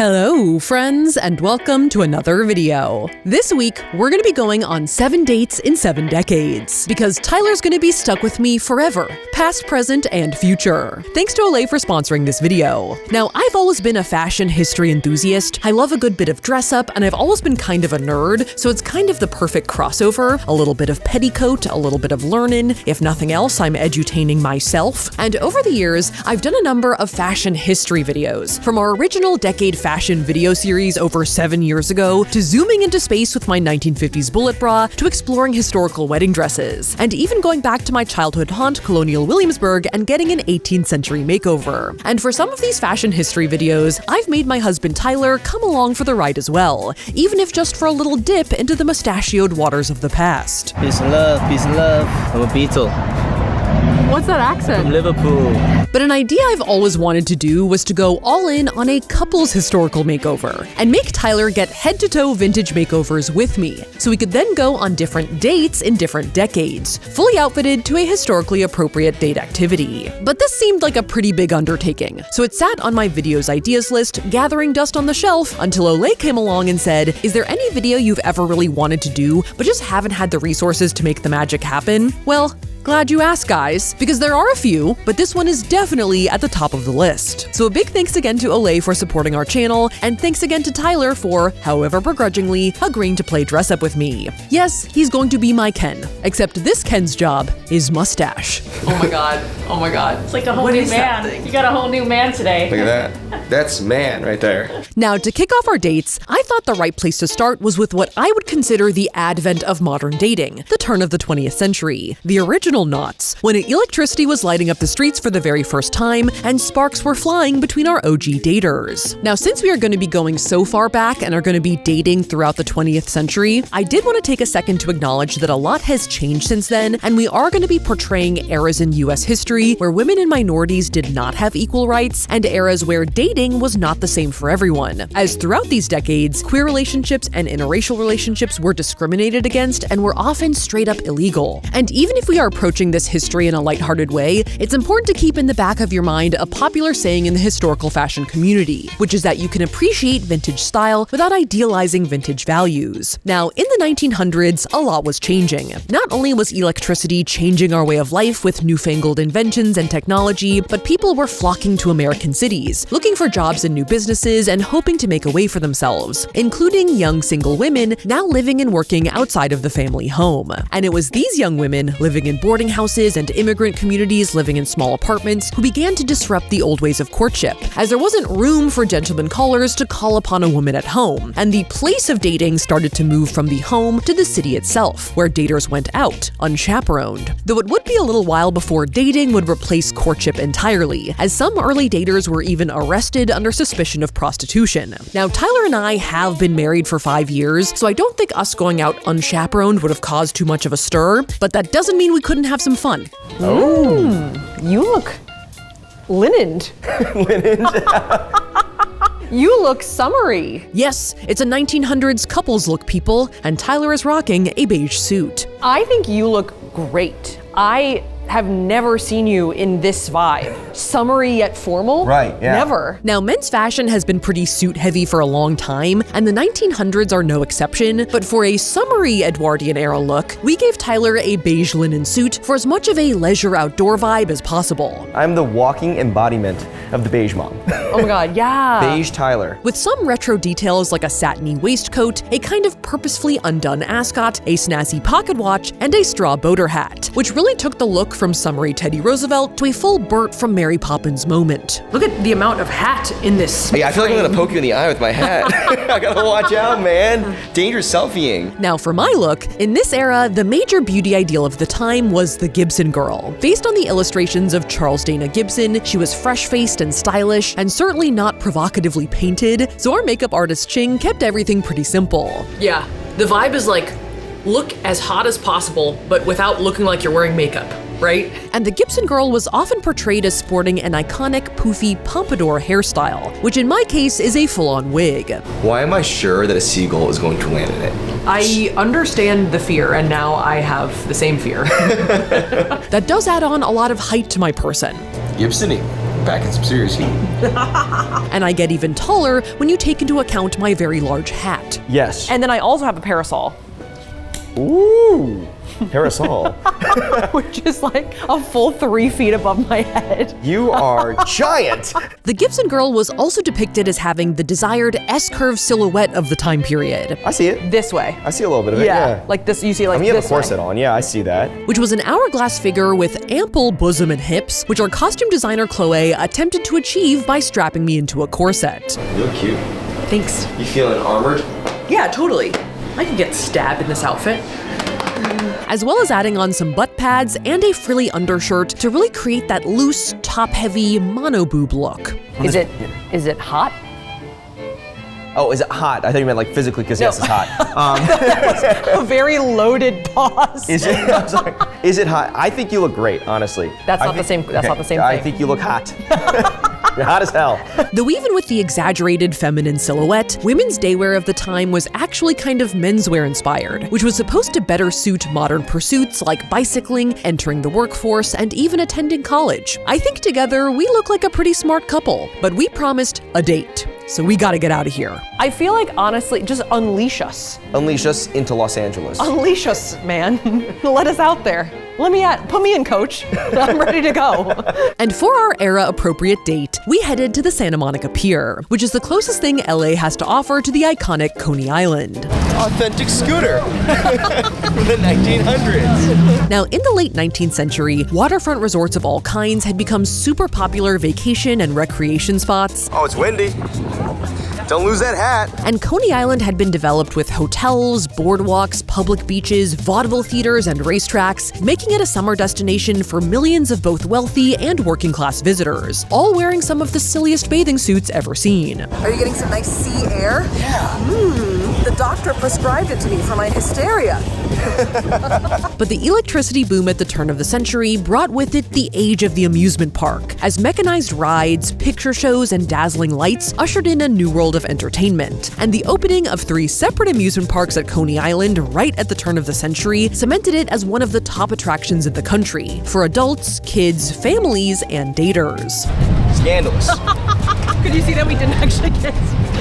Hello, friends, and welcome to another video. This week, we're going to be going on 7 dates in 7 decades, because Tyler's going to be stuck with me forever, past, present, and future. Thanks to Olay for sponsoring this video. Now, I've always been a fashion history enthusiast. I love a good bit of dress up, and I've always been kind of a nerd, so it's kind of the perfect crossover. A little bit of petticoat, a little bit of learning. If nothing else, I'm edutaining myself. And over the years, I've done a number of fashion history videos, from our original decade fashion video series over 7 years ago, to zooming into space with my 1950s bullet bra, to exploring historical wedding dresses, and even going back to my childhood haunt, Colonial Williamsburg, and getting an 18th century makeover. And for some of these fashion history videos, I've made my husband Tyler come along for the ride as well, even if just for a little dip into the mustachioed waters of the past. Peace and love, peace and love. I'm a Beatle. What's that accent? From Liverpool. But an idea I've always wanted to do was to go all in on a couple's historical makeover, and make Tyler get head-to-toe vintage makeovers with me, so we could then go on different dates in different decades, fully outfitted to a historically appropriate date activity. But this seemed like a pretty big undertaking, so it sat on my videos ideas list, gathering dust on the shelf, until Olay came along and said, "Is there any video you've ever really wanted to do, but just haven't had the resources to make the magic happen?" Well, glad you asked, guys, because there are a few, but this one is definitely at the top of the list. So a big thanks again to Olay for supporting our channel, and thanks again to Tyler for, however begrudgingly, agreeing to play dress up with me. Yes, he's going to be my Ken, except this Ken's job is mustache. Oh my god, oh my god. It's like a whole new man. You got a whole new man today. Look at that. That's man right there. Now, to kick off our dates, I thought the right place to start was with what I would consider the advent of modern dating, the turn of the 20th century, the original knots, when electricity was lighting up the streets for the very first time, and sparks were flying between our OG daters. Now, since we are going to be going so far back and are going to be dating throughout the 20th century, I did want to take a second to acknowledge that a lot has changed since then, and we are going to be portraying eras in US history where women and minorities did not have equal rights, and eras where dating was not the same for everyone, as throughout these decades, queer relationships and interracial relationships were discriminated against and were often straight up illegal. And even if we are approaching this history in a lighthearted way, it's important to keep in the back of your mind a popular saying in the historical fashion community, which is that you can appreciate vintage style without idealizing vintage values. Now, in the 1900s, a lot was changing. Not only was electricity changing our way of life with newfangled inventions and technology, but people were flocking to American cities, looking for jobs in new businesses and hoping to make a way for themselves, including young single women now living and working outside of the family home. And it was these young women living in boarding houses and immigrant communities living in small apartments who began to disrupt the old ways of courtship, as there wasn't room for gentlemen callers to call upon a woman at home, and the place of dating started to move from the home to the city itself, where daters went out, unchaperoned. Though it would be a little while before dating would replace courtship entirely, as some early daters were even arrested under suspicion of prostitution. Now, Tyler and I have been married for 5 years, so I don't think us going out unchaperoned would have caused too much of a stir, but that doesn't mean we couldn't have some fun. Oh, you look linened. You look summery. Yes, it's a 1900s couples look, people, and Tyler is rocking a beige suit. I think you look great. I have never seen you in this vibe. Summery yet formal? Right, yeah. Never. Now, men's fashion has been pretty suit heavy for a long time, and the 1900s are no exception, but for a summery Edwardian era look, we gave Tyler a beige linen suit for as much of a leisure outdoor vibe as possible. I'm the walking embodiment of the beige mom. Oh my god, yeah. Beige Tyler. With some retro details like a satiny waistcoat, a kind of purposefully undone ascot, a snazzy pocket watch, and a straw boater hat, which really took the look from summery Teddy Roosevelt to a full Bert from Mary Poppins moment. Look at the amount of hat in this. Yeah, I feel like I'm gonna poke you in the eye with my hat. I gotta watch out, man. Dangerous selfieing. Now for my look, in this era, the major beauty ideal of the time was the Gibson girl. Based on the illustrations of Charles Dana Gibson, she was fresh-faced and stylish, and certainly not provocatively painted, so our makeup artist Ching kept everything pretty simple. Yeah, the vibe is like, look as hot as possible, but without looking like you're wearing makeup, right? And the Gibson girl was often portrayed as sporting an iconic, poofy pompadour hairstyle, which in my case is a full-on wig. Why am I sure that a seagull is going to land in it? I understand the fear, and now I have the same fear. That does add on a lot of height to my person. Gibson-y. Packing some serious heat. And I get even taller when you take into account my very large hat. Yes. And then I also have a parasol, Ooh, parasol. which is like a full 3 feet above my head. You are giant. The Gibson girl was also depicted as having the desired S-curve silhouette of the time period, I see it. This way. I see a little bit of it. Yeah. Like this, you see like I mean, you have a this corset way. on. Yeah, I see that. which was an hourglass figure with ample bosom and hips, which our costume designer Chloe attempted to achieve by strapping me into a corset. You look cute. Thanks. You feeling armored? Yeah, totally. I can get stabbed in this outfit. As well as adding on some butt pads and a frilly undershirt to really create that loose, top-heavy mono-boob look. Is it hot? Oh, is it hot? I thought you meant like physically, because yes, it's hot. A very loaded pause. Is it? I'm sorry. Is it hot? I think you look great, honestly. That's not the same I thing. think you look hot. You're hot as hell. Though even with the exaggerated feminine silhouette, women's daywear of the time was actually kind of menswear inspired, which was supposed to better suit modern pursuits like bicycling, entering the workforce, and even attending college. I think together we look like a pretty smart couple, but we promised a date, so we gotta get out of here. I feel like, honestly, just unleash us. Unleash us into Los Angeles. Unleash us, man. Let us out there. Put me in, coach. I'm ready to go. And for our era-appropriate date, we headed to the Santa Monica Pier, which is the closest thing LA has to offer to the iconic Coney Island. Authentic scooter from the 1900s. Now, in the late 19th century, waterfront resorts of all kinds had become super popular vacation and recreation spots, Oh, it's windy. Don't lose that hat. and Coney Island had been developed with hotels, boardwalks, public beaches, vaudeville theaters, and racetracks, making it a summer destination for millions of both wealthy and working-class visitors, all wearing some of the silliest bathing suits ever seen. Are you getting some nice sea air? Yeah. The doctor prescribed it to me for my hysteria. But the electricity boom at the turn of the century brought with it the age of the amusement park, as mechanized rides, picture shows, and dazzling lights ushered in a new world of entertainment. And the opening of 3 separate amusement parks at Coney Island right at the turn of the century cemented it as one of the top attractions in the country for adults, kids, families, and daters. Scandalous. Could you see that we didn't actually kiss?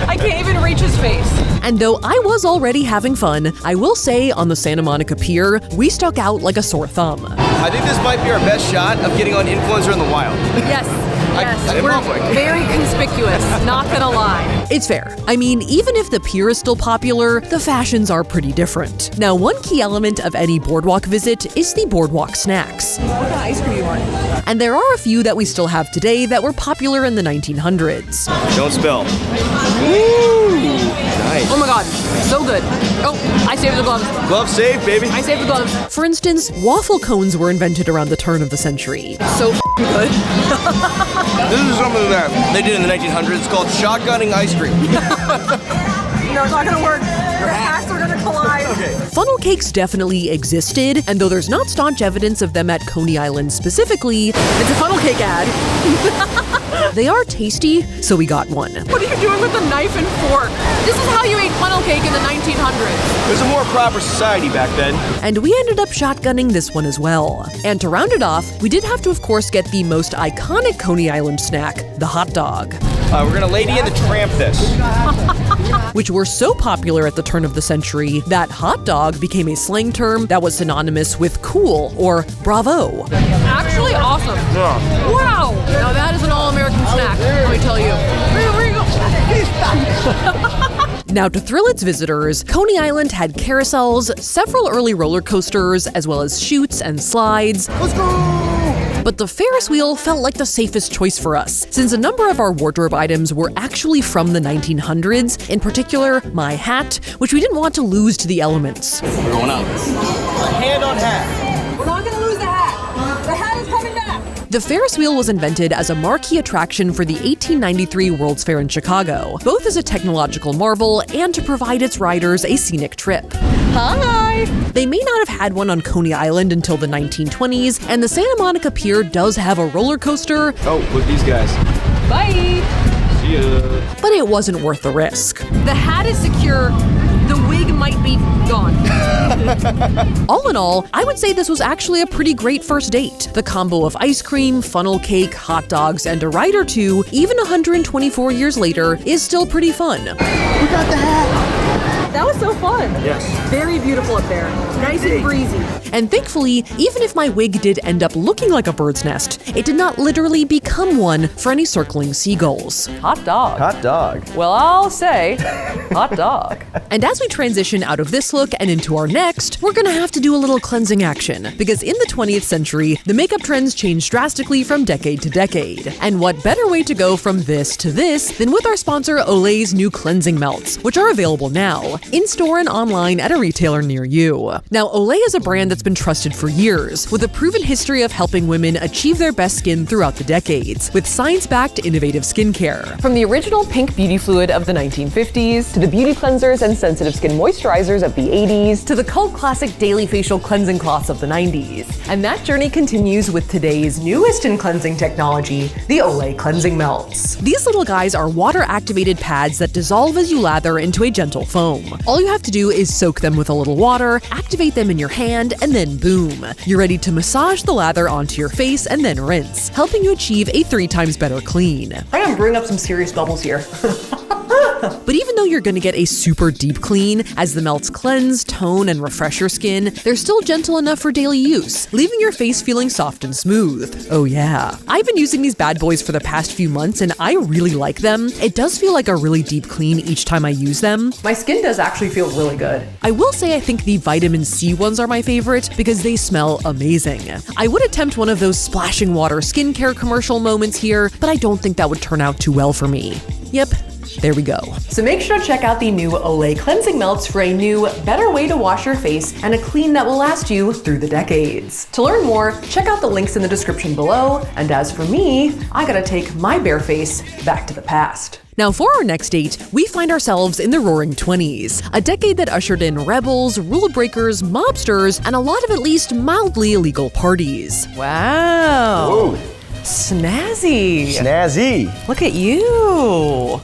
I can't even reach his face. And though I was already having fun, I will say on the Santa Monica Pier, we stuck out like a sore thumb. I think this might be our best shot of getting on Influencer in the Wild. Yes. Yes. We're Very conspicuous, not gonna lie. It's fair. I mean, even if the pier is still popular, the fashions are pretty different. Now, one key element of any boardwalk visit is the boardwalk snacks. What kind of ice cream you want? And there are a few that we still have today that were popular in the 1900s. Don't spill. Nice. Oh my god, so good. Oh, I saved the gloves. Glove saved, baby. I saved the gloves. For instance, waffle cones were invented around the turn of the century. So good. This is something that they did in the 1900s called shotgunning ice cream. No, it's not gonna work. Your hats are gonna collide. Funnel cakes definitely existed, and though there's not staunch evidence of them at Coney Island specifically, It's a funnel cake ad. they are tasty, so we got one. What are you doing with a knife and fork? This is how you ate funnel cake in the 1900s. It was a more proper society back then. And we ended up shotgunning this one as well. And to round it off, we did have to, of course, get the most iconic Coney Island snack, the hot dog, We're gonna Lady and the Tramp this. which were so popular at the turn of the century that hot dog became a slang term that was synonymous with cool or bravo. Actually awesome. Wow. Now that is an all-American snack, let me tell you. Here you go. Now, to thrill its visitors, Coney Island had carousels, several early roller coasters, as well as chutes and slides. Let's go! But the Ferris wheel felt like the safest choice for us, since a number of our wardrobe items were actually from the 1900s, in particular, my hat, which we didn't want to lose to the elements. We're going up. Hand on hat. We're not gonna lose the hat. The hat is coming back. The Ferris wheel was invented as a marquee attraction for the 1893 World's Fair in Chicago, both as a technological marvel and to provide its riders a scenic trip. Hi! They may not have had one on Coney Island until the 1920s, and the Santa Monica Pier does have a roller coaster, Oh, look at these guys. Bye. See ya. but it wasn't worth the risk. The hat is secure. The wig might might be gone. All in all, I would say this was actually a pretty great first date. The combo of ice cream, funnel cake, hot dogs, and a ride or two, even 124 years later, is still pretty fun. That was so fun. Yes. Very beautiful up there. Nice and breezy. And thankfully, even if my wig did end up looking like a bird's nest, it did not literally become one for any circling seagulls. Hot dog. Hot dog. Well, I'll say, hot dog. And as we transition out of this look and into our next, we're gonna have to do a little cleansing action, because in the 20th century, the makeup trends changed drastically from decade to decade. And what better way to go from this to this than with our sponsor Olay's new cleansing melts, which are available now, in-store and online at a retailer near you. Now, Olay is a brand that's been trusted for years, with a proven history of helping women achieve their best skin throughout the decades, with science-backed innovative skincare. From the original pink beauty fluid of the 1950s, to the beauty cleansers and sensitive skin moisturizers of the 80s, to the cult classic daily facial cleansing cloths of the 90s. And that journey continues with today's newest in cleansing technology, the Olay Cleansing Melts. These little guys are water-activated pads that dissolve as you lather into a gentle foam. All you have to do is soak them with a little water, activate them in your hand, and then boom. You're ready to massage the lather onto your face and then rinse, helping you achieve a 3 times better clean. I'm gonna bring up some serious bubbles here. But even though you're gonna get a super deep clean, as the melts cleanse, tone, and refresh your skin, they're still gentle enough for daily use, leaving your face feeling soft and smooth. Oh yeah. I've been using these bad boys for the past few months and I really like them. It does feel like a really deep clean each time I use them. My skin does actually feel really good. I will say I think the vitamin C ones are my favorite because they smell amazing. I would attempt one of those splashing water skincare commercial moments here, but I don't think that would turn out too well for me. Yep. There we go. So make sure to check out the new Olay Cleansing Melts for a new, better way to wash your face and a clean that will last you through the decades. To learn more, check out the links in the description below. And as for me, I gotta take my bare face back to the past. Now for our next date, we find ourselves in the roaring 20s, a decade that ushered in rebels, rule breakers, mobsters, and a lot of at least mildly illegal parties. Wow. Whoa. Snazzy. Snazzy. Look at you.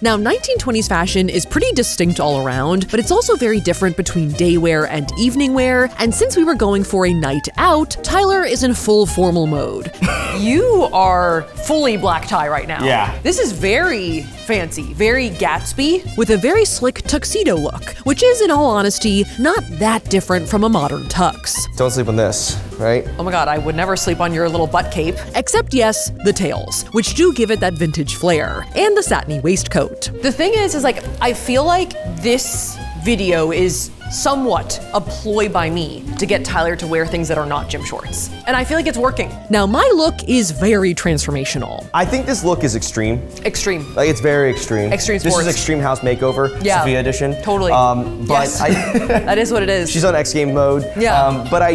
Now, 1920s fashion is pretty distinct all around, but it's also very different between day wear and evening wear. And since we were going for a night out, Tyler is in full formal mode. You are fully black tie right now. Yeah. This is very fancy, very Gatsby. With a very slick tuxedo look, which is, in all honesty, not that different from a modern tux. Don't sleep on this, right? Oh my God, I would never sleep on your little butt cape. Except, yes, the tails, which do give it that vintage flair, and the satiny waistcoat. The thing is like, I feel like this video is somewhat a ploy by me to get Tyler to wear things that are not gym shorts. And I feel like it's working. Now, my look is very transformational. I think this look is extreme. Extreme. Like, it's very extreme. Extreme This sports. is Extreme House Makeover, Yeah. Safiya edition. Totally. But Yes. That is what it is. she's on X Game mode. Yeah. But I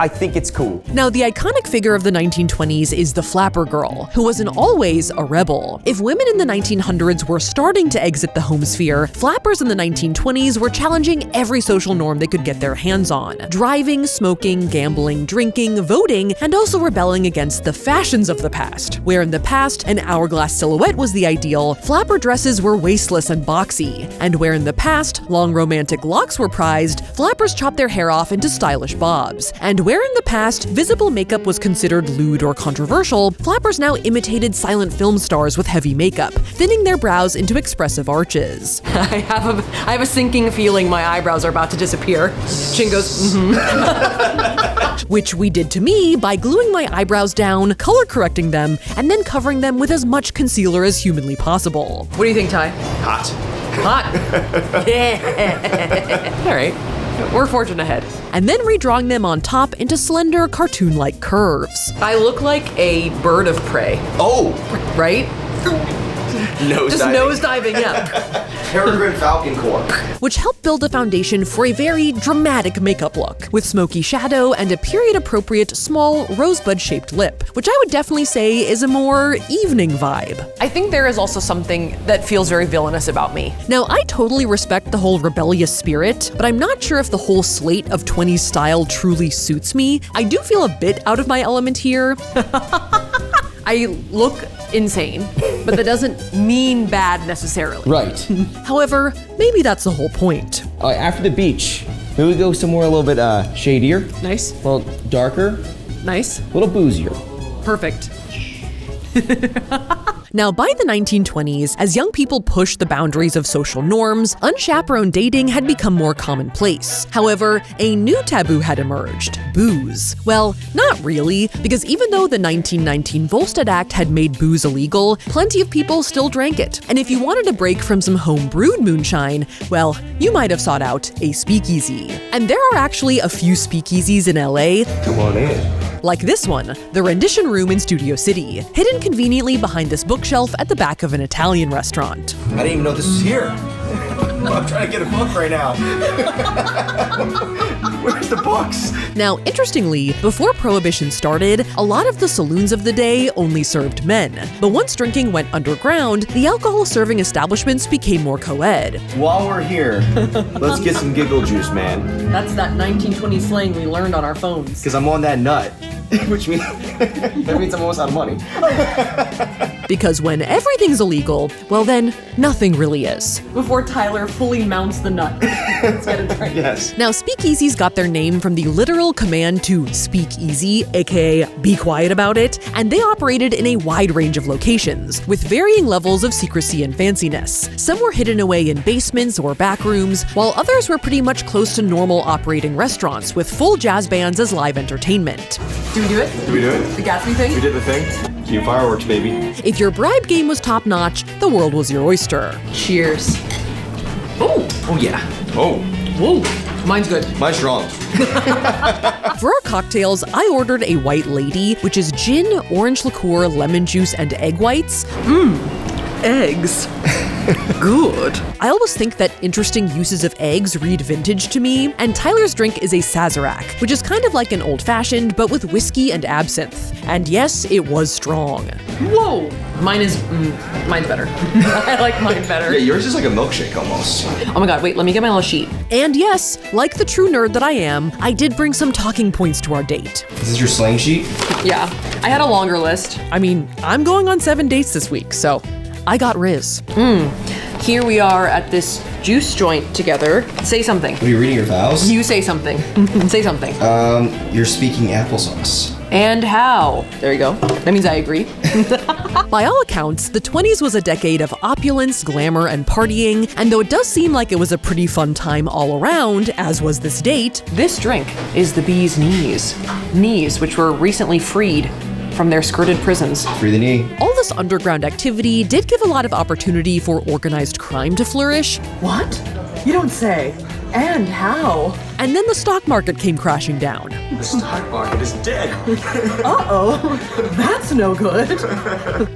think it's cool. Now, the iconic figure of the 1920s is the flapper girl, who was in all ways a rebel. If women in the 1900s were starting to exit the home sphere, flappers in the 1920s were challenging every social norm they could get their hands on. Driving, smoking, gambling, drinking, voting, and also rebelling against the fashions of the past. Where in the past, an hourglass silhouette was the ideal, flapper dresses were waistless and boxy. And where in the past, long romantic locks were prized, flappers chopped their hair off into stylish bobs. And where in the past, visible makeup was considered lewd or controversial, flappers now imitated silent film stars with heavy makeup, thinning their brows into expressive arches. I have a sinking feeling my eyebrows are about to disappear. Chin goes, Which we did to me by gluing my eyebrows down, color correcting them, and then covering them with as much concealer as humanly possible. What do you think, Ty? Hot. Hot. Yeah. All right. We're forging ahead. And then redrawing them on top into slender, cartoon-like curves. I look like a bird of prey, Oh! right? Nose Just nose diving, yeah. Peregrine Falcon Corps. Which helped build a foundation for a very dramatic makeup look, with smoky shadow and a period-appropriate small rosebud-shaped lip, which I would definitely say is a more evening vibe. I think there is also something that feels very villainous about me. Now, I totally respect the whole rebellious spirit, but I'm not sure if the whole slate of 20s style truly suits me. I do feel a bit out of my element here. I look insane, but that doesn't mean bad necessarily. Right. However, maybe that's the whole point. After the beach, Maybe we go somewhere a little bit shadier, Nice. a little darker, Nice. a little boozier. Perfect. Now, by the 1920s, as young people pushed the boundaries of social norms, unchaperoned dating had become more commonplace. However, a new taboo had emerged: booze. Well, not really, because even though the 1919 Volstead Act had made booze illegal, plenty of people still drank it. And if you wanted a break from some home-brewed moonshine, well, you might have sought out a speakeasy. And there are actually a few speakeasies in LA. Come on in. Like this one, the Rendition Room in Studio City, hidden conveniently behind this bookshelf at the back of an Italian restaurant. I didn't even know this was here. I'm trying to get a book right now. Where's the books? Now, interestingly, before Prohibition started, a lot of the saloons of the day only served men. But once drinking went underground, the alcohol serving establishments became more co-ed. While we're here, let's get some giggle juice, man. That's that 1920 slang we learned on our phones. Because I'm on that nut. Which means that means I'm almost out of money. Because when everything's illegal, well then, nothing really is. Before Tyler fully mounts the nut. Let's get a drink. Yes. Now, speakeasies got their name from the literal command to speak easy, aka be quiet about it, and they operated in a wide range of locations, with varying levels of secrecy and fanciness. Some were hidden away in basements or back rooms, while others were pretty much close to normal operating restaurants with full jazz bands as live entertainment. Do we do it? Did we do it? The Gatsby thing? We did the thing. Cue fireworks, baby. If your bribe game was top-notch, the world was your oyster. Cheers. Oh, Oh yeah. Oh, whoa. Mine's good. mine's strong. For our cocktails, I ordered a White Lady, which is gin, orange liqueur, lemon juice, and egg whites. Eggs. Good. I always think that interesting uses of eggs read vintage to me, and Tyler's drink is a Sazerac, which is kind of like an old-fashioned, but with whiskey and absinthe. And yes, it was strong. Whoa. Mine's better. I like mine better. Yeah, yours is like a milkshake almost. Oh my god, wait, let me get my little sheet. And yes, like the true nerd that I am, I did bring some talking points to our date. Is this your slang sheet? Yeah, I had a longer list. I mean, I'm going on 7 dates this week, so I got Riz. Here we are at this juice joint together. Say something. Are you reading your vows? You say something. Say something. You're speaking applesauce. And how? There you go. That means I agree. By all accounts, the 20s was a decade of opulence, glamour, and partying, and though it does seem like it was a pretty fun time all around, as was this date, This drink is the bee's knees. Knees, which were recently freed from their skirted prisons. Free the knee. all this underground activity did give a lot of opportunity for organized crime to flourish, What? You don't say. And how? and then the stock market came crashing down. The stock market is dead. That's no good.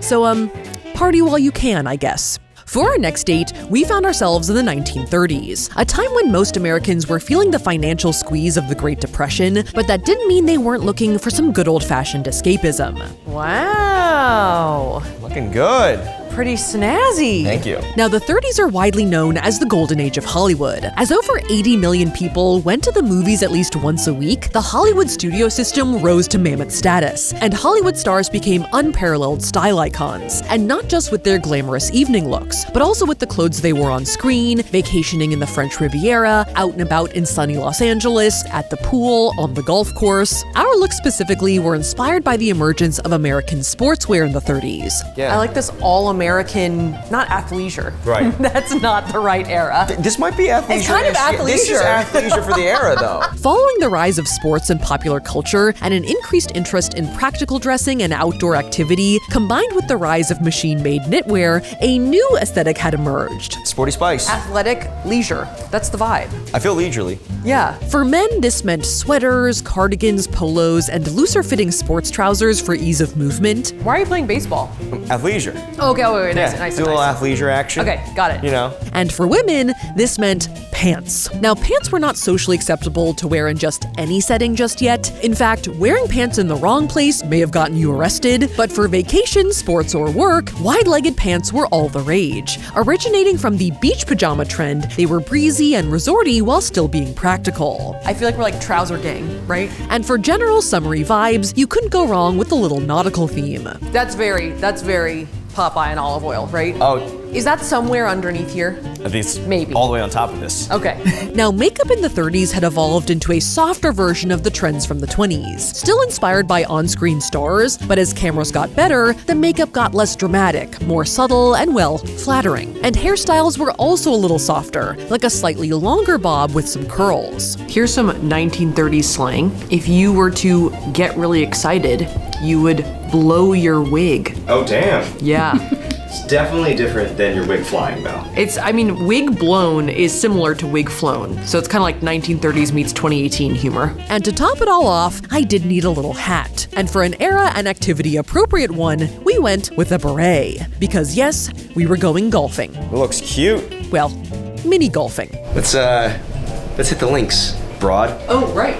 So, party while you can, I guess. For our next date, we found ourselves in the 1930s, a time when most Americans were feeling the financial squeeze of the Great Depression, but that didn't mean they weren't looking for some good old-fashioned escapism. Wow. Looking good. Pretty snazzy. Thank you. Now, the 30s are widely known as the golden age of Hollywood. As over 80 million people went to the movies at least once a week, the Hollywood studio system rose to mammoth status, and Hollywood stars became unparalleled style icons. And not just with their glamorous evening looks, but also with the clothes they wore on screen, vacationing in the French Riviera, out and about in sunny Los Angeles, at the pool, on the golf course. Our looks specifically were inspired by the emergence of American sportswear in the 30s. Yeah. I like this all-American, not athleisure. Right. That's not the right era. This might be athleisure. It's kind of This is athleisure. athleisure for the era, though. Following the rise of sports and popular culture and an increased interest in practical dressing and outdoor activity, combined with the rise of machine-made knitwear, a new aesthetic had emerged. Sporty spice. Athletic leisure. That's the vibe. I feel leisurely. Yeah. For men, this meant sweaters, cardigans, polos, and looser-fitting sports trousers for ease of movement. Why are you playing baseball? Athleisure. Okay, wait, nice, Yeah, nice, do a little nice. athleisure action. Okay, got it. You know. And for women, this meant pants. Now, pants were not socially acceptable to wear in just any setting just yet. In fact, wearing pants in the wrong place may have gotten you arrested, but for vacation, sports, or work, wide-legged pants were all the rage. Originating from the beach pajama trend, they were breezy and resorty while still being practical. I feel like we're like trouser gang, right? And for general summery vibes, you couldn't go wrong with the little nautical theme. That's very Popeye and olive oil, right? Oh, Is that somewhere underneath here? I think it's Maybe. all the way on top of this. Okay. Now, makeup in the 30s had evolved into a softer version of the trends from the 20s. Still inspired by on-screen stars, but as cameras got better, the makeup got less dramatic, more subtle, and well, flattering. And hairstyles were also a little softer, like a slightly longer bob with some curls. Here's some 1930s slang. If you were to get really excited, you would blow your wig. Oh, damn. Yeah. It's definitely different than your wig flying, though. Wig blown is similar to wig flown. So it's kind of like 1930s meets 2018 humor. And to top it all off, I did need a little hat. And for an era and activity appropriate one, we went with a beret. Because yes, we were going golfing. It looks cute. Well, mini golfing. Let's hit the links, broad. Oh, right.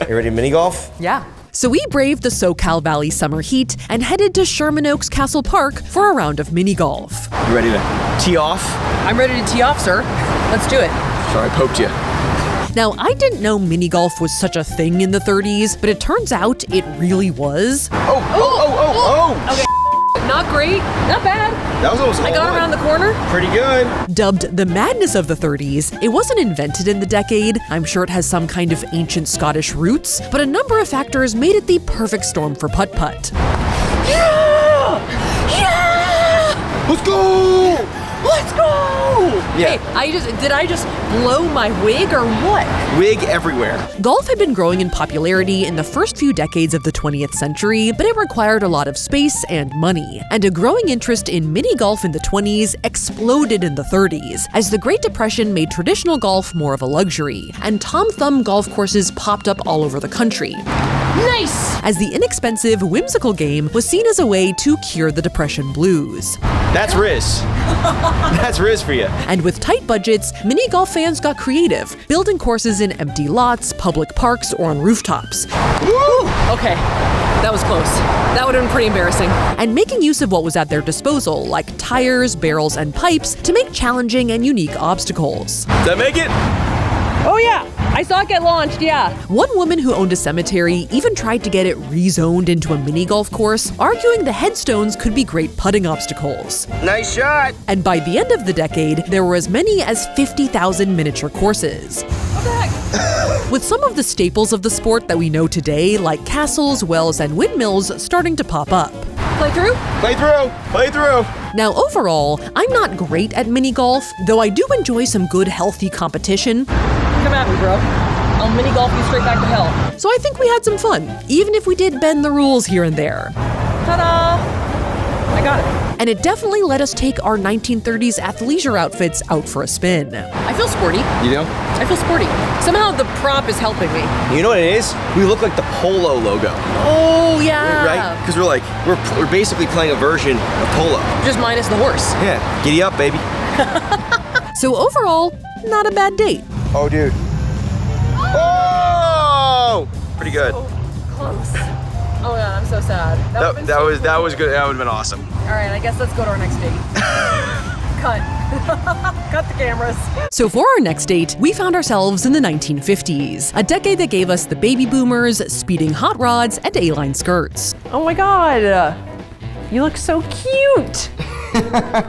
You ready to mini golf? Yeah. So we braved the SoCal Valley summer heat and headed to Sherman Oaks Castle Park for a round of mini golf. You ready to tee off? I'm ready to tee off, sir. Let's do it. Sorry, I poked you. Now, I didn't know mini golf was such a thing in the 30s, but it turns out it really was. Okay. Not great. Not bad. That was almost I got around the corner. Pretty good. Dubbed the madness of the 30s, it wasn't invented in the decade. I'm sure it has some kind of ancient Scottish roots, but a number of factors made it the perfect storm for putt-putt. Let's go! Let's go! Yeah. Hey, did I just blow my wig or what? Wig everywhere. Golf had been growing in popularity in the first few decades of the 20th century, but it required a lot of space and money. And a growing interest in mini golf in the 20s exploded in the 30s, as the Great Depression made traditional golf more of a luxury, and Tom Thumb golf courses popped up all over the country. Nice! As the inexpensive, whimsical game was seen as a way to cure the Depression blues. That's Riz. That's Riz for you. And with tight budgets, mini golf fans got creative, building courses in empty lots, public parks, or on rooftops. Woo! Okay, that was close. That would have been pretty embarrassing. And making use of what was at their disposal, like tires, barrels, and pipes, to make challenging and unique obstacles. Did I make it? Oh yeah, I saw it get launched, yeah. One woman who owned a cemetery even tried to get it rezoned into a mini golf course, arguing the headstones could be great putting obstacles. Nice shot. And by the end of the decade, there were as many as 50,000 miniature courses. What the heck? With some of the staples of the sport that we know today, like castles, wells, and windmills, starting to pop up. Play through? Play through. Play through. Now, overall, I'm not great at mini golf, though I do enjoy some good, healthy competition. Come at me, bro. I'll mini golf you straight back to hell. So I think we had some fun, even if we did bend the rules here and there. Ta-da! I got it. And it definitely let us take our 1930s athleisure outfits out for a spin. I feel sporty. You know? I feel sporty. Somehow the prop is helping me. You know what it is? We look like the Polo logo, Oh, yeah. right? Because we're basically playing a version of Polo. Just minus the horse. Yeah, giddy up, baby. So overall, not a bad date. Oh, dude. Oh! Pretty good. Close. Oh yeah, I'm so sad. That was good. That would have been awesome. All right, I guess let's go to our next date. Cut. Cut the cameras. So for our next date, we found ourselves in the 1950s, a decade that gave us the baby boomers, speeding hot rods, and A-line skirts. Oh my god. You look so cute.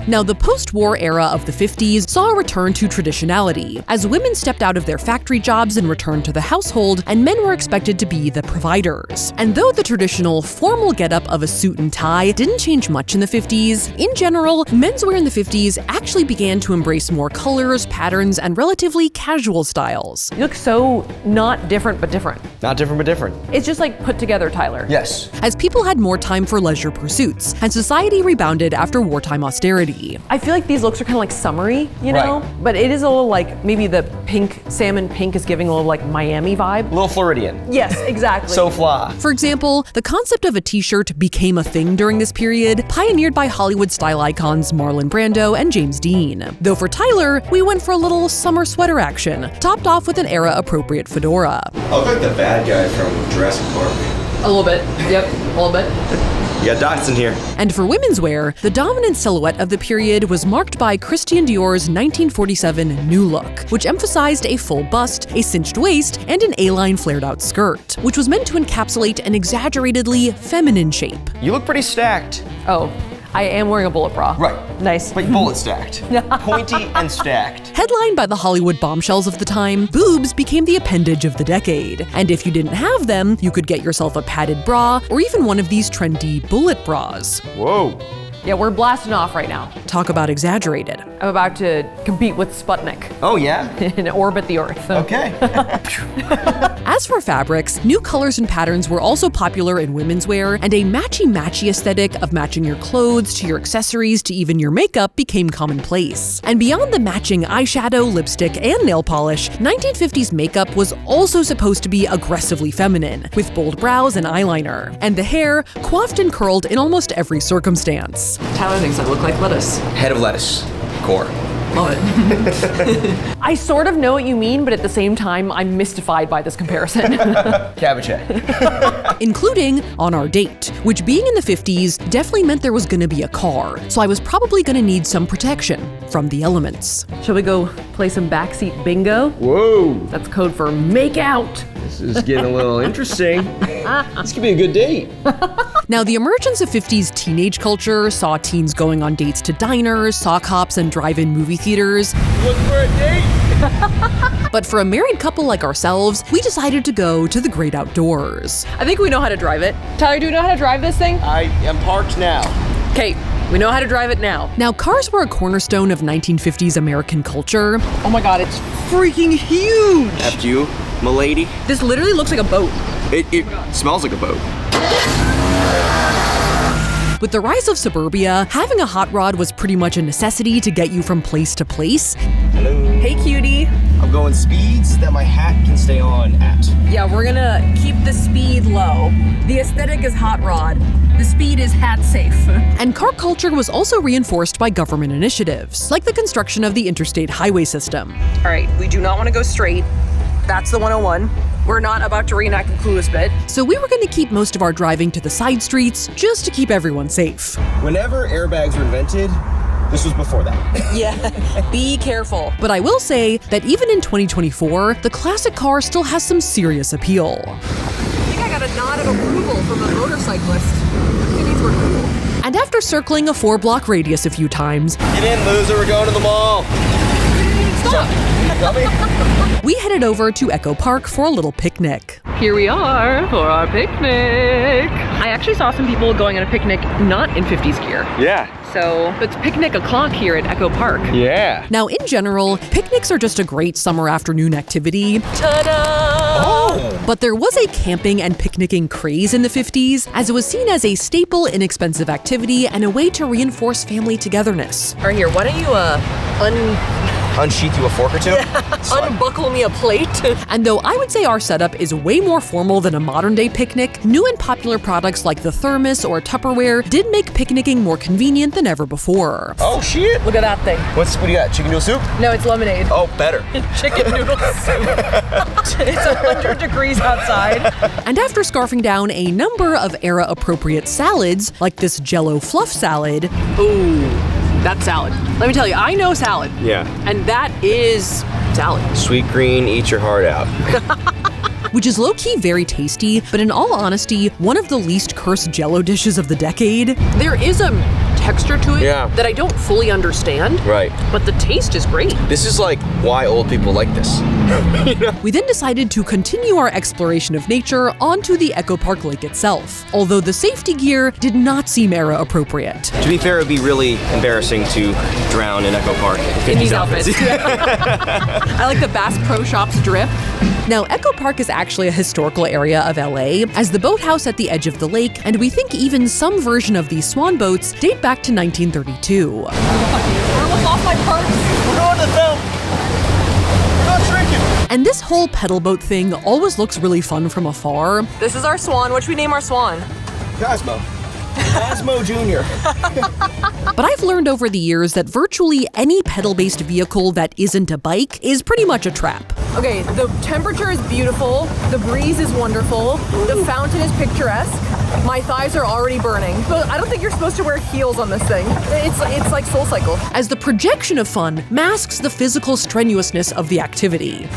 Now, the post-war era of the 50s saw a return to traditionality, as women stepped out of their factory jobs and returned to the household, and men were expected to be the providers. And though the traditional formal getup of a suit and tie didn't change much in the 50s, in general, menswear in the 50s actually began to embrace more colors, patterns, and relatively casual styles. You look so not different, but different. Not different, but different. It's just like put together, Tyler. Yes. As people had more time for leisure pursuits, and society rebounded after wartime austerity. I feel like these looks are kind of like summery, you know? Right. But it is a little like, maybe the pink, salmon pink is giving a little like Miami vibe. A little Floridian. Yes, exactly. So fly. For example, the concept of a t-shirt became a thing during this period, pioneered by Hollywood style icons Marlon Brando and James Dean. Though for Tyler, we went for a little summer sweater action, topped off with an era-appropriate fedora. I look like the bad guy from Jurassic Park. A little bit. Yep, a little bit. You got dots in here. And for women's wear, the dominant silhouette of the period was marked by Christian Dior's 1947 New Look, which emphasized a full bust, a cinched waist, and an A-line flared-out skirt, which was meant to encapsulate an exaggeratedly feminine shape. You look pretty stacked. Oh, I am wearing a bullet bra. Right. Nice. But bullet stacked. Pointy and stacked. Headlined by the Hollywood bombshells of the time, boobs became the appendage of the decade. And if you didn't have them, you could get yourself a padded bra or even one of these trendy bullet bras. Whoa. Yeah, we're blasting off right now. Talk about exaggerated. I'm about to compete with Sputnik Oh, yeah? and orbit the Earth. Okay. As for fabrics, new colors and patterns were also popular in women's wear, and a matchy-matchy aesthetic of matching your clothes to your accessories to even your makeup became commonplace. And beyond the matching eyeshadow, lipstick, and nail polish, 1950s makeup was also supposed to be aggressively feminine, with bold brows and eyeliner, and the hair coiffed and curled in almost every circumstance. Tyler thinks I look like lettuce. Head of lettuce. Core. Love it. I sort of know what you mean, but at the same time, I'm mystified by this comparison. Cabbage head. Including on our date, which being in the 50s definitely meant there was gonna be a car, so I was probably gonna need some protection from the elements. Shall we go play some backseat bingo? Whoa. That's code for make out. This is getting a little interesting. This could be a good date. Now, the emergence of 50s teenage culture saw teens going on dates to diners, sock hops, and drive-in movie theaters. Look for a date. But for a married couple like ourselves, we decided to go to the great outdoors. I think we know how to drive it. Tyler, do you know how to drive this thing? I am parked now. Okay, we know how to drive it now. Now, cars were a cornerstone of 1950s American culture. Oh my God, it's freaking huge. After you, milady. This literally looks like a boat. It smells like a boat. With the rise of suburbia, having a hot rod was pretty much a necessity to get you from place to place. Hello. Hey, cutie. I'm going speeds that my hat can stay on at. Yeah, we're gonna keep the speed low. The aesthetic is hot rod. The speed is hat safe. And car culture was also reinforced by government initiatives, like the construction of the interstate highway system. All right, we do not want to go straight. That's the 101. We're not about to reenact the Clueless bit. So we were going to keep most of our driving to the side streets just to keep everyone safe. Whenever airbags were invented, this was before that. Yeah, be careful. But I will say that even in 2024, the classic car still has some serious appeal. I think I got a nod of approval from a motorcyclist. These were cool. And after circling a 4-block radius a few times, Get in, loser. We're going to the mall. Stop. we headed over to Echo Park for a little picnic. Here we are for our picnic. I actually saw some people going on a picnic not in 50s gear. Yeah. So it's picnic o'clock here at Echo Park. Yeah. Now, in general, picnics are just a great summer afternoon activity. Ta-da! Oh. But there was a camping and picnicking craze in the 50s, as it was seen as a staple, inexpensive activity and a way to reinforce family togetherness. All right, here, why don't you Unsheath you a fork or two? unbuckle me a plate? And though I would say our setup is way more formal than a modern-day picnic, new and popular products like the thermos or Tupperware did make picnicking more convenient than ever before. Oh, shit. Look at that thing. What do you got? Chicken noodle soup? No, it's lemonade. Oh, better. Chicken noodle soup. It's 100 degrees outside. And after scarfing down a number of era-appropriate salads, like this Jell-O fluff salad, Ooh, that's salad. Let me tell you, I know salad. Yeah. And that is salad. Sweet green, eat your heart out. which is low-key very tasty, but in all honesty, one of the least cursed Jell-O dishes of the decade. There is a texture to it Yeah. that I don't fully understand, Right. but the taste is great. This is like why old people like this. We then decided to continue our exploration of nature onto the Echo Park Lake itself, although the safety gear did not seem era appropriate. To be fair, it would be really embarrassing to drown in Echo Park In these outfits. I like the Bass Pro Shops drip. Now, Echo Park is actually a historical area of LA, as the boathouse at the edge of the lake, and we think even some version of these swan boats date back to 1932. I almost lost my purse. We're going to the fountain. We're not drinking. And this whole pedal boat thing always looks really fun from afar. This is our swan. What should we name our swan? Cosmo. Cosmo Jr. But I've learned over the years that virtually any pedal-based vehicle that isn't a bike is pretty much a trap. Okay, the temperature is beautiful, the breeze is wonderful, the fountain is picturesque. My thighs are already burning. But I don't think you're supposed to wear heels on this thing. It's like Soul Cycle. As the projection of fun masks the physical strenuousness of the activity.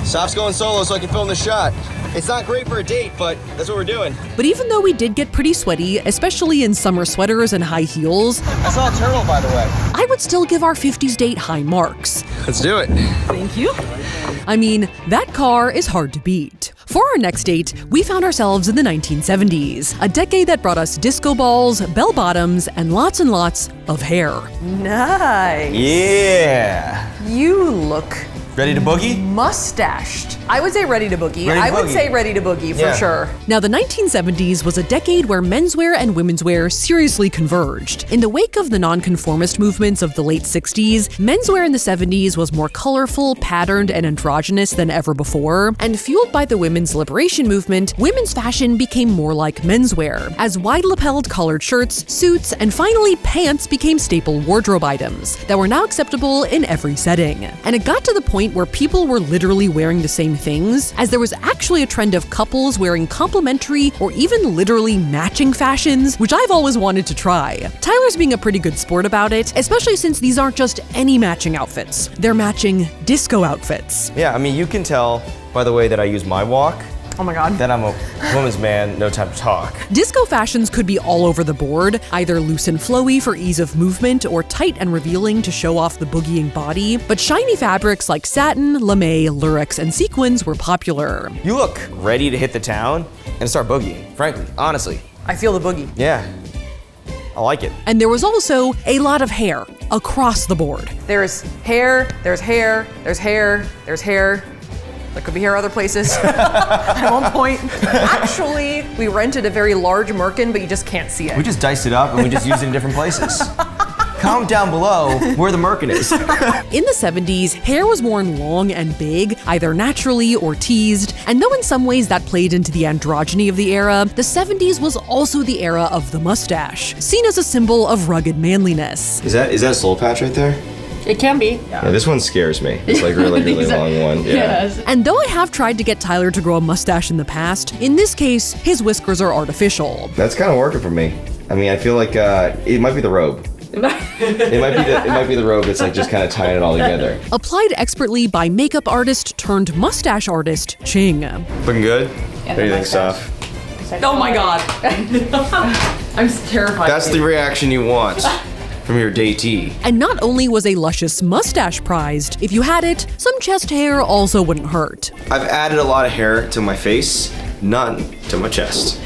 Saf's going solo so I can film the shot. It's not great for a date, but that's what we're doing. But even though we did get pretty sweaty, especially in summer sweaters and high heels, I saw a turtle, by the way. I would still give our 50s date high marks. Let's do it. Thank you. I mean, that car is hard to beat. For our next date, we found ourselves in the 1970s, a decade that brought us disco balls, bell bottoms, and lots of hair. Nice. Yeah. You look Ready to boogie? mustached. I would say ready to boogie. Ready to I would boogie. say ready to boogie for Yeah. sure. Now, the 1970s was a decade where menswear and womenswear seriously converged. In the wake of the nonconformist movements of the late 60s, menswear in the 70s was more colorful, patterned, and androgynous than ever before. And fueled by the women's liberation movement, women's fashion became more like menswear, as wide-lapelled collared shirts, suits, and finally pants became staple wardrobe items that were now acceptable in every setting. And it got to the point where people were literally wearing the same things, as there was actually a trend of couples wearing complementary or even literally matching fashions, which I've always wanted to try. Tyler's being a pretty good sport about it, especially since these aren't just any matching outfits. They're matching disco outfits. Yeah, I mean, you can tell by the way that I use my walk Oh my God. that I'm a woman's man, no time to talk. Disco fashions could be all over the board, either loose and flowy for ease of movement or tight and revealing to show off the boogieing body, but shiny fabrics like satin, lame, lurex, and sequins were popular. You look ready to hit the town and start boogieing, frankly, honestly. I feel the boogie. Yeah, I like it. And there was also a lot of hair across the board. There's hair, there's hair, there's hair, there's hair. There could be hair other places. At one point, actually, we rented a very large merkin, but you just can't see We it. just diced it up and we just used it in different places. Comment down below where the merkin is. In the 70s, hair was worn long and big, either naturally or teased, and though in some ways that played into the androgyny of the era, the 70s was also the era of the mustache, seen as a symbol of rugged manliness. Is that a soul patch right there? It can be. Yeah, this one scares me. It's like really long one. Yeah. Yes. And though I have tried to get Tyler to grow a mustache in the past, in this case, his whiskers are artificial. That's kind of working for me. I mean, I feel like it might be the robe. It might be the robe that's like just kind of tying it all together. Applied expertly by makeup artist turned mustache artist Ching. Looking good? What do you think, Saf? Oh my God. I'm terrified. That's the reaction you want from your datee. And not only was a luscious mustache prized, if you had it, some chest hair also wouldn't hurt. I've added a lot of hair to my face, none to my chest.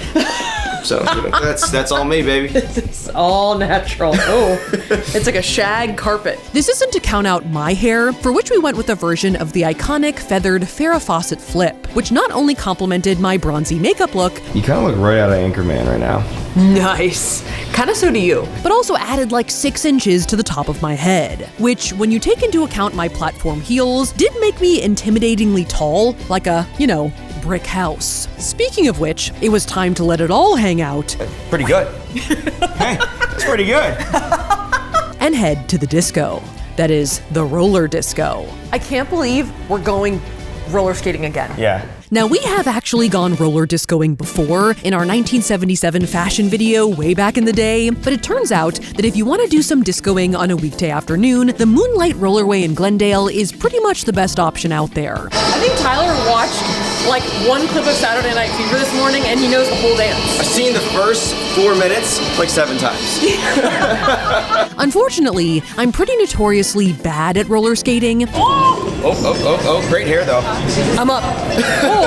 So that's all me, baby. It's all natural. Oh, it's like a shag carpet. This isn't to count out my hair, for which we went with a version of the iconic feathered Farrah Fawcett flip, which not only complemented my bronzy makeup look, You kind of look right out of Anchorman right now. Nice. Kind of so do you. but also added like 6 inches to the top of my head, which, when you take into account my platform heels, did make me intimidatingly tall, like a, brick house. Speaking of which, it was time to let it all hang out Pretty good. Hey, it's pretty good. and head to the disco. That is, the roller disco. I can't believe we're going roller skating again. Yeah. Now, we have actually gone roller discoing before in our 1977 fashion video way back in the day, but it turns out that if you want to do some discoing on a weekday afternoon, the Moonlight Rollerway in Glendale is pretty much the best option out there. I think Tyler watched like one clip of Saturday Night Fever this morning and he knows the whole dance. I've seen the first 4 minutes like 7 times. Unfortunately, I'm pretty notoriously bad at roller skating, Oh, great hair though. I'm up. Oh,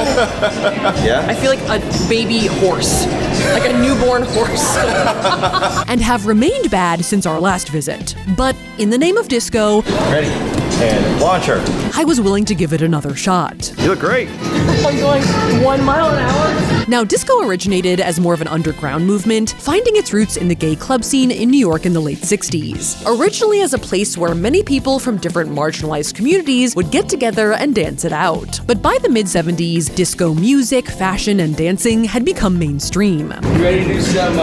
Yeah? I feel like a baby horse, like a newborn horse. and have remained bad since our last visit. But in the name of disco, Ready? And launch her. I was willing to give it another shot. You look great. I'm going 1 mile an hour. Now, disco originated as more of an underground movement, finding its roots in the gay club scene in New York in the late 60s. Originally as a place where many people from different marginalized communities would get together and dance it out. But by the mid-70s, disco music, fashion, and dancing had become mainstream. You ready to do some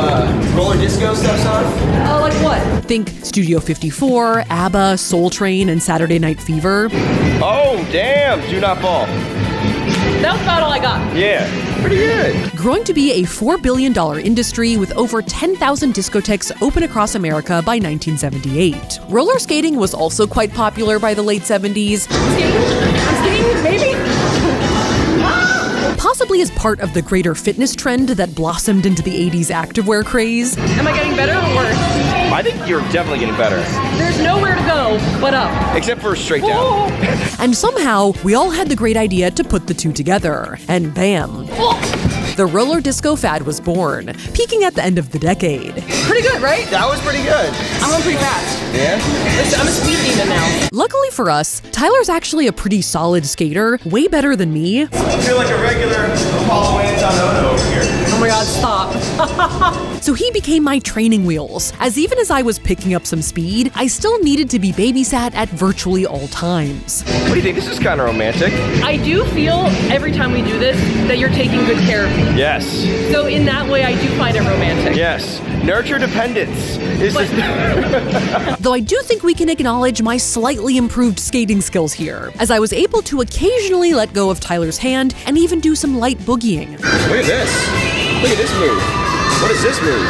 roller disco stuff, son? Like what? Think Studio 54, ABBA, Soul Train, and Saturday Night Fever. Oh, damn. Do not fall. That was about all I got. Yeah, pretty good. Growing to be a $4 billion industry with over 10,000 discotheques open across America by 1978. Roller skating was also quite popular by the late 70s. Skating, maybe? Possibly as part of the greater fitness trend that blossomed into the 80s activewear craze. Am I getting better or worse? I think you're definitely getting better. There's nowhere to go but up. Except for straight down. And somehow, we all had the great idea to put the two together. And bam. The roller disco fad was born, peaking at the end of the decade. Pretty good, right? That was pretty good. I'm going pretty fast. Yeah? I'm a speed demon now. Luckily for us, Tyler's actually a pretty solid skater, way better than me. I feel like a regular Apollo Anton over here. Oh my god, stop. So he became my training wheels, as even as I was picking up some speed, I still needed to be babysat at virtually all times. What do you think? This is kind of romantic. I do feel every time we do this that you're taking good care of me. Yes. So in that way, I do find it romantic. Yes. Nurture dependence is Though I do think we can acknowledge my slightly improved skating skills here, as I was able to occasionally let go of Tyler's hand and even do some light boogieing. Look at this. Look at this move. What is this move?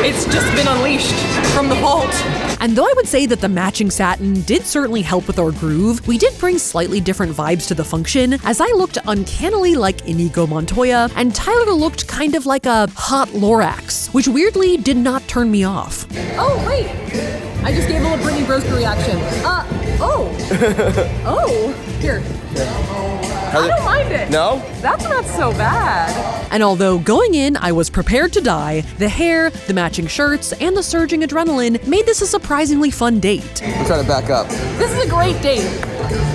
It's just been unleashed from the vault. And though I would say that the matching satin did certainly help with our groove, we did bring slightly different vibes to the function, as I looked uncannily like Inigo Montoya, and Tyler looked kind of like a hot Lorax, which weirdly did not turn me off. Oh, wait. I just gave a little Brittany Broski reaction. Here. I don't mind it. No? That's not so bad. And although going in, I was prepared to die, the hair, the matching shirts, and the surging adrenaline made this a surprisingly fun date. I'm trying to back up. This is a great date.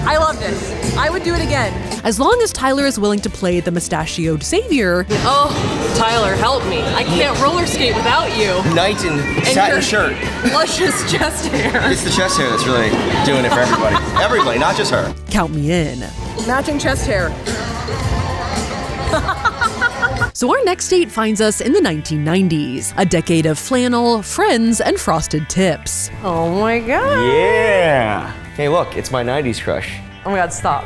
I loved it. I would do it again. As long as Tyler is willing to play the mustachioed savior. Oh, Tyler, help me. I can't roller skate without you. Knight in satin shirt. Luscious chest hair. It's the chest hair that's really doing it for everybody. Everybody, not just her. Count me in. Matching chest hair. So our next date finds us in the 1990s, a decade of flannel, friends, and frosted tips. Oh my god. Yeah. Hey, look, it's my 90s crush. Oh my god, stop.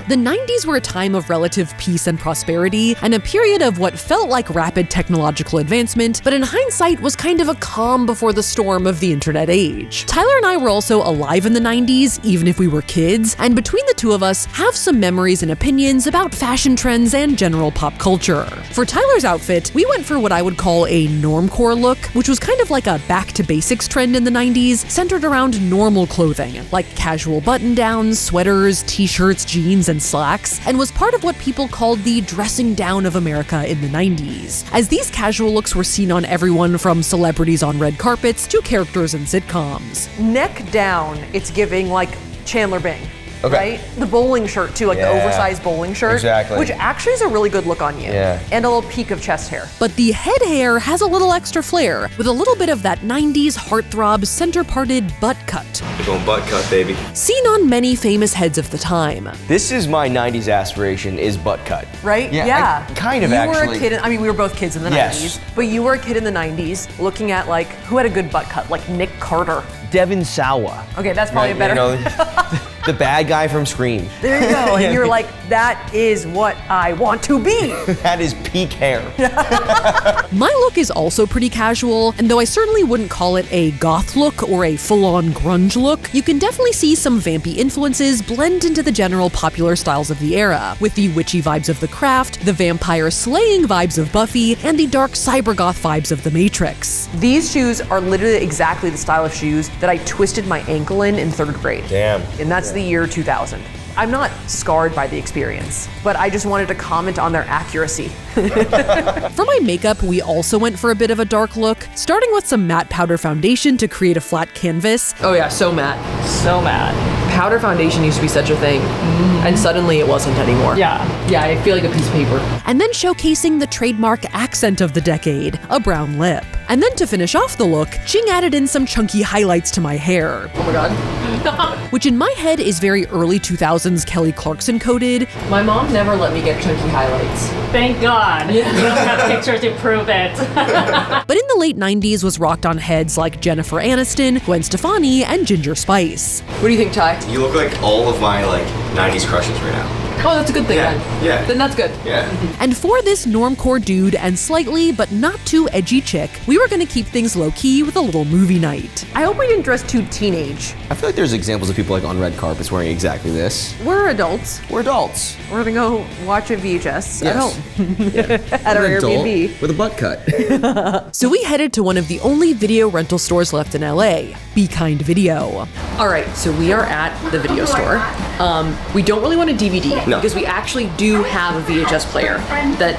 The 90s were a time of relative peace and prosperity, and a period of what felt like rapid technological advancement, but in hindsight was kind of a calm before the storm of the internet age. Tyler and I were also alive in the 90s, even if we were kids, and between the two of us, have some memories and opinions about fashion trends and general pop culture. For Tyler's outfit, we went for what I would call a normcore look, which was kind of like a back to basics trend in the 90s, centered around normal clothing, like casual button-downs, sweaters, t-shirts, jeans, and slacks, and was part of what people called the dressing down of America in the 90s, as these casual looks were seen on everyone from celebrities on red carpets to characters in sitcoms. Neck down, it's giving like Chandler Bing. Okay. Right? The bowling shirt too, like the Yeah. oversized bowling shirt. Exactly. Which actually is a really good look on you. Yeah. And a little peak of chest hair. But the head hair has a little extra flair, with a little bit of that 90s heartthrob center-parted butt cut, We're going butt cut, baby. seen on many famous heads of the time. This is my 90s aspiration, is butt cut. Right? Yeah, I kind of you actually. were a kid, we were both kids in the Yes. 90s. But you were a kid in the 90s looking at like, who had a good butt cut? Like Nick Carter. Devin Sawa. Okay, that's probably Right, better. you know, the bad guy from Scream. There you go. And you're like, that is what I want to be. That is peak hair. My look is also pretty casual, and though I certainly wouldn't call it a goth look or a full-on grunge look, you can definitely see some vampy influences blend into the general popular styles of the era, with the witchy vibes of The Craft, the vampire slaying vibes of Buffy, and the dark cybergoth vibes of The Matrix. These shoes are literally exactly the style of shoes that I twisted my ankle in 3rd grade. Damn. And that's the year 2000. I'm not scarred by the experience, but I just wanted to comment on their accuracy. For my makeup, we also went for a bit of a dark look, starting with some matte powder foundation to create a flat canvas, Oh yeah, so matte. So mad. Powder foundation used to be such a thing, and suddenly it wasn't anymore. Yeah. Yeah, I feel like a piece of paper. and then showcasing the trademark accent of the decade, a brown lip. And then to finish off the look, Ching added in some chunky highlights to my hair, Oh my god. which in my head is very early 2000s Kelly Clarkson coded, My mom never let me get chunky highlights. Thank God. You don't have pictures to prove it. but in the late 90s was rocked on heads like Jennifer Aniston, Gwen Stefani, and Ginger Spice. What do you think, Ty? You look like all of my 90s crushes right now. Oh, that's a good thing then. Yeah. Then that's good. Yeah. And for this normcore dude and slightly but not too edgy chick, we were gonna keep things low-key with a little movie night. I hope we didn't dress too teenage. I feel like there's examples of people like on red carpets wearing exactly this. We're adults. We're adults. We're gonna go watch a VHS at Yes. home. At our We're an adult Airbnb. with a butt cut. So we headed to one of the only video rental stores left in LA, Be Kind Video. All right, so we are at the video store. We don't really want a DVD No. because we actually do have a VHS player that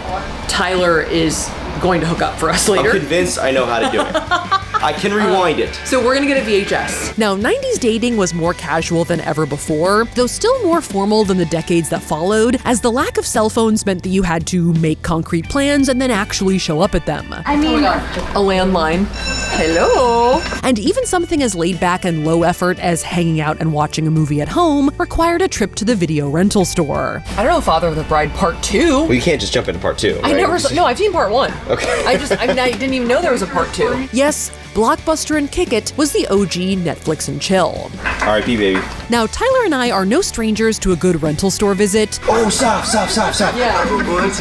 Tyler is going to hook up for us I'm later. convinced I know how to do it. I can rewind it. So we're gonna get a VHS. Now, 90s dating was more casual than ever before, though still more formal than the decades that followed, as the lack of cell phones meant that you had to make concrete plans and then actually show up at them. I mean, A landline. Hello. And even something as laid back and low effort as hanging out and watching a movie at home required a trip to the video rental store. I don't know, Father of the Bride Part 2. Well, you can't just jump into part 2. I never saw, no, I've seen Part 1. Okay. I didn't even know there was a Part 2. Yes, Blockbuster and Kick It was the OG Netflix and chill. R.I.P. baby. Now, Tyler and I are no strangers to a good rental store visit, Oh, stop. Yeah.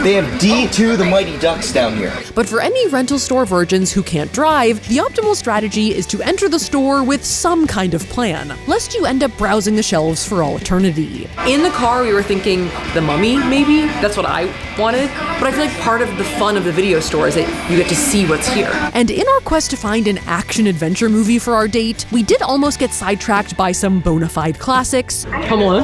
They have D2 the Mighty Ducks down here. but for any rental store virgins who can't drive, the optimal strategy is to enter the store with some kind of plan, lest you end up browsing the shelves for all eternity. In the car, we were thinking The Mummy, maybe? That's what I wanted. But I feel like part of the fun of the video store is that you get to see what's here. And in our quest to find an action-adventure movie for our date, we did almost get sidetracked by some bona fide classics, Come on.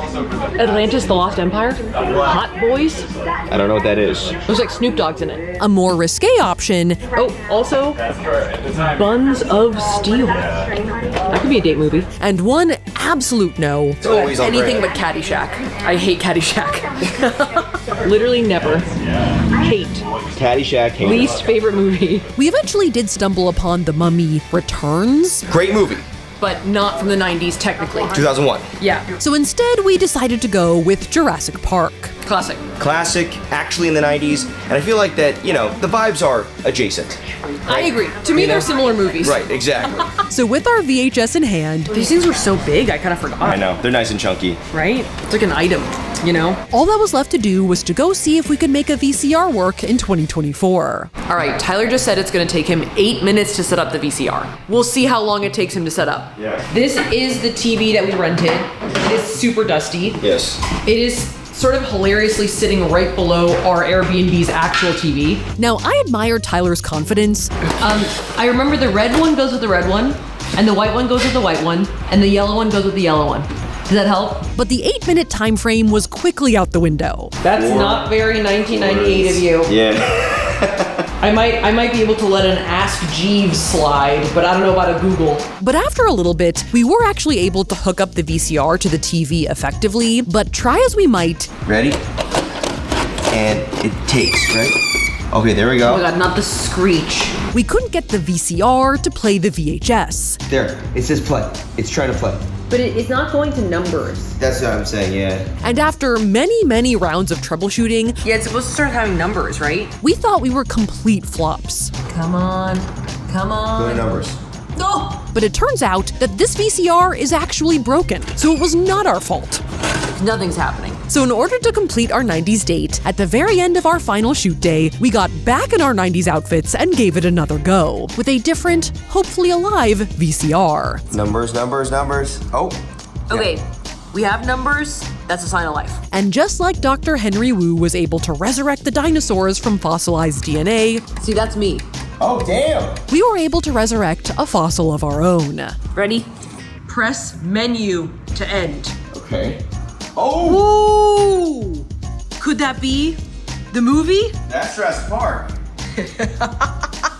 Atlantis, The Lost Empire? Hot Boys? I don't know what that is. There's like Snoop Dogg's in it. a more risque option, Oh, also, Buns of Steel. That could be a date movie. and one absolute no. It's always on Anything brand. but Caddyshack. I hate Caddyshack. Literally never. Hate. Caddyshack. Hate Least favorite movie. We eventually did stumble upon The Mummy Returns, Great movie. But not from the 90s, technically. 2001. Yeah. so instead we decided to go with Jurassic Park. Classic. Classic, actually in the 90s, and I feel like that, you know, the vibes are adjacent. I agree. To me, they're similar movies. Right, exactly. So with our VHS in hand, These things were so big, I kind of forgot. I know, they're nice and chunky. Right? It's like an item, you know? all that was left to do was to go see if we could make a VCR work in 2024. All right, Tyler just said it's going to take him 8 minutes to set up the VCR. We'll see how long it takes him to set up. Yeah. This is the TV that we rented. It is super dusty. Yes. It is sort of hilariously sitting right below our Airbnb's actual TV. Now, I admire Tyler's confidence, I remember the red one goes with the red one, and the white one goes with the white one, and the yellow one goes with the yellow one. Does that help? but the 8-minute time frame was quickly out the window. That's not very 1998 of you. Yeah. I might be able to let an Ask Jeeves slide, but I don't know about a Google. But after a little bit, we were actually able to hook up the VCR to the TV effectively, but try as we might, Ready? And it takes, right? Okay, there we Oh my go. god, not the screech. we couldn't get the VCR to play the VHS. There, it says play. It's trying to play. But it's not going to numbers. That's what I'm saying, yeah. And after many rounds of troubleshooting, Yeah, it's supposed to start having numbers, right? we thought we were complete flops. Come on. Come Go to on. numbers. Oh! But it turns out that this VCR is actually broken, so it was not our fault. Nothing's happening. So in order to complete our 90s date, at the very end of our final shoot day, we got back in our 90s outfits and gave it another go, with a different, hopefully alive, VCR. Numbers. Oh. Okay, we have numbers. That's a sign of life. And just like Dr. Henry Wu was able to resurrect the dinosaurs from fossilized DNA, See, that's me. Oh, damn. we were able to resurrect a fossil of our own. Ready? Press menu to end. Okay. Oh, Ooh! Could that be the movie? that's Jurassic Park.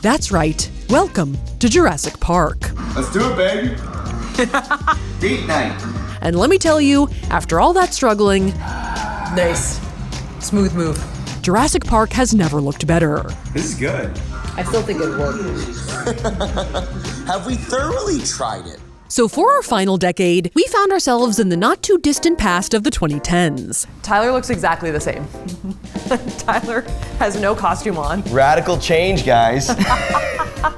That's right. Welcome to Jurassic Park. Let's do it, baby. Date night. And let me tell you, after all that struggling, Nice. Smooth move. Jurassic Park has never looked better. This is good. I still think it worked. Have we thoroughly tried it? So for our final decade, we found ourselves in the not too distant past of the 2010s. Tyler looks exactly the same. Tyler has no costume on. Radical change, guys.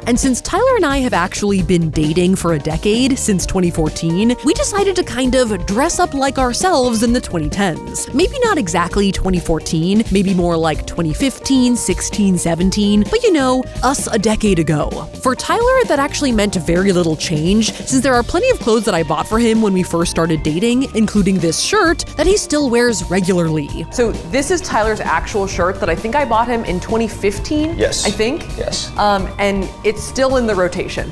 And since Tyler and I have actually been dating for a decade, since 2014, we decided to kind of dress up like ourselves in the 2010s. Maybe not exactly 2014, maybe more like 2015, 16, 17, but you know, us a decade ago. For Tyler, that actually meant very little change, since there are plenty of clothes that I bought for him when we first started dating, including this shirt that he still wears regularly. So this is Tyler's actual shirt that I think I bought him in 2015. Yes. I think. Yes. And it's still in the rotation.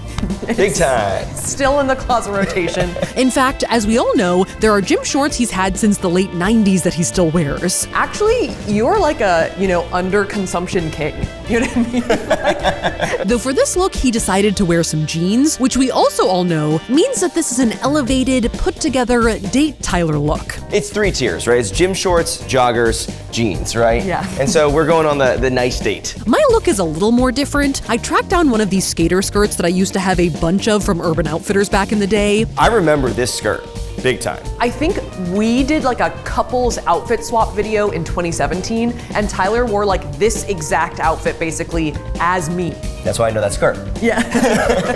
Big time. Still in the closet rotation. In fact, as we all know, there are gym shorts he's had since the late 90s that he still wears. Actually, you're like a, under-consumption king. You know what I mean? Though for this look, he decided to wear some jeans, which we also all know means that this is an elevated, put-together date Tyler look. It's 3 tiers, right? It's gym shorts, joggers, jeans, right? Yeah. And so we're going on the nice date. My look is a little more different. I tracked down one of these skater skirts that I used to have a bunch of from Urban Outfitters back in the day. I remember this skirt, big time. I think we did like a couples outfit swap video in 2017, and Tyler wore like this exact outfit basically as me. That's why I know that skirt. Yeah.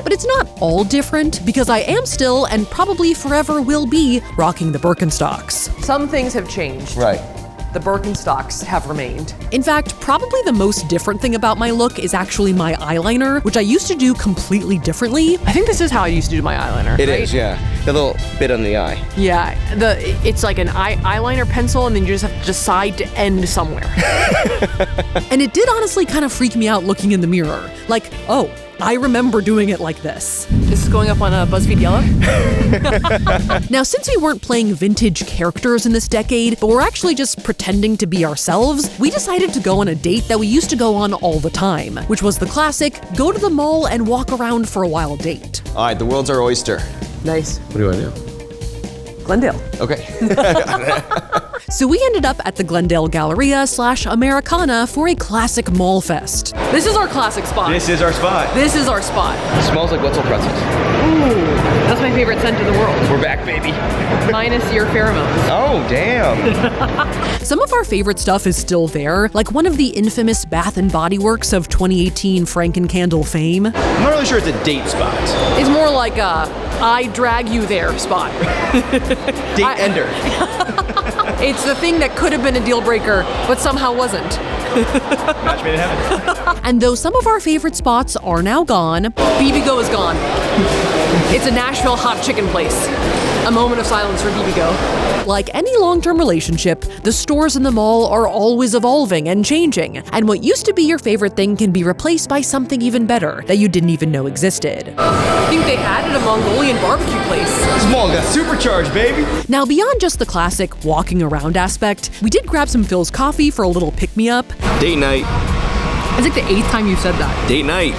But it's not all different, because I am still, and probably forever will be, rocking the Birkenstocks. Some things have changed. Right. The Birkenstocks have remained. In fact, probably the most different thing about my look is actually my eyeliner, which I used to do completely differently. I think this is how I used to do my eyeliner. It right? is, yeah. The little bit on the eye. Yeah, it's like an eyeliner pencil, and then you just have to decide to end somewhere. And it did honestly kind of freak me out looking in the mirror. Like, oh, I remember doing it like this. This is going up on BuzzFeed Yellow. Now, since we weren't playing vintage characters in this decade, but we're actually just pretending to be ourselves, we decided to go on a date that we used to go on all the time, which was the classic, go to the mall and walk around for a while date. All right, the world's our oyster. Nice. What do I do? Glendale. Okay. So we ended up at the Glendale Galleria/Americana for a classic mall fest. This is our classic spot. This is our spot. This is our spot. It smells like Wetzel pretzels. Ooh, that's my favorite scent in the world. We're back, baby. Minus your pheromones. Oh, damn. Some of our favorite stuff is still there, like one of the infamous Bath & Body Works of 2018 Franken-Candle fame. I'm not really sure it's a date spot. It's more like a I drag you there spot. Date ender. It's the thing that could have been a deal breaker, but somehow wasn't. Match made in heaven. And though some of our favorite spots are now gone, BBGO is gone. It's a Nashville hot chicken place. A moment of silence for BBGO. like any long-term relationship, the stores in the mall are always evolving and changing, and what used to be your favorite thing can be replaced by something even better that you didn't even know existed. I think they had it a Mongolian barbecue place. This mall got supercharged, baby. Now, beyond just the classic walking around aspect, we did grab some Phil's coffee for a little pick-me-up. Date night. It's like the 8th time you've said that. Date night.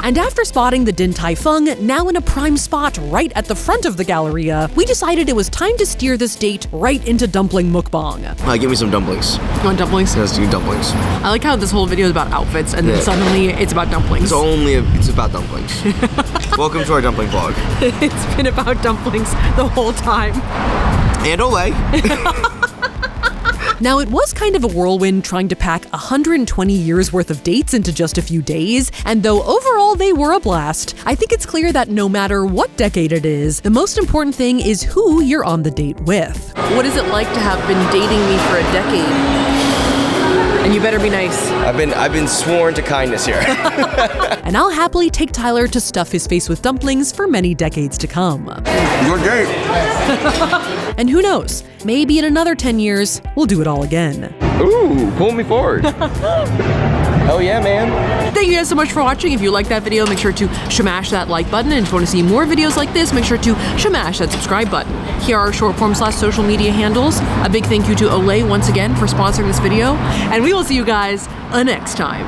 And after spotting the Din Tai Fung, now in a prime spot right at the front of the Galleria, we decided it was time to steer this date right into dumpling mukbang. Give me some dumplings. You want dumplings? Let's do dumplings. I like how this whole video is about outfits and then suddenly it's about dumplings. It's about dumplings. Welcome to our dumpling vlog. It's been about dumplings the whole time. And Olay. Now, it was kind of a whirlwind trying to pack 120 years worth of dates into just a few days, and though overall they were a blast, I think it's clear that no matter what decade it is, the most important thing is who you're on the date with. What is it like to have been dating me for a decade? And you better be nice. I've been sworn to kindness here. And I'll happily take Tyler to stuff his face with dumplings for many decades to come. Your date. And who knows, maybe in another 10 years, we'll do it all again. Ooh, pull me forward. Oh yeah, man. Thank you guys so much for watching. If you like that video, make sure to shamash that like button. And if you want to see more videos like this, make sure to shamash that subscribe button. Here are short form / social media handles. A big thank you to Olay once again for sponsoring this video. And we will see you guys next time.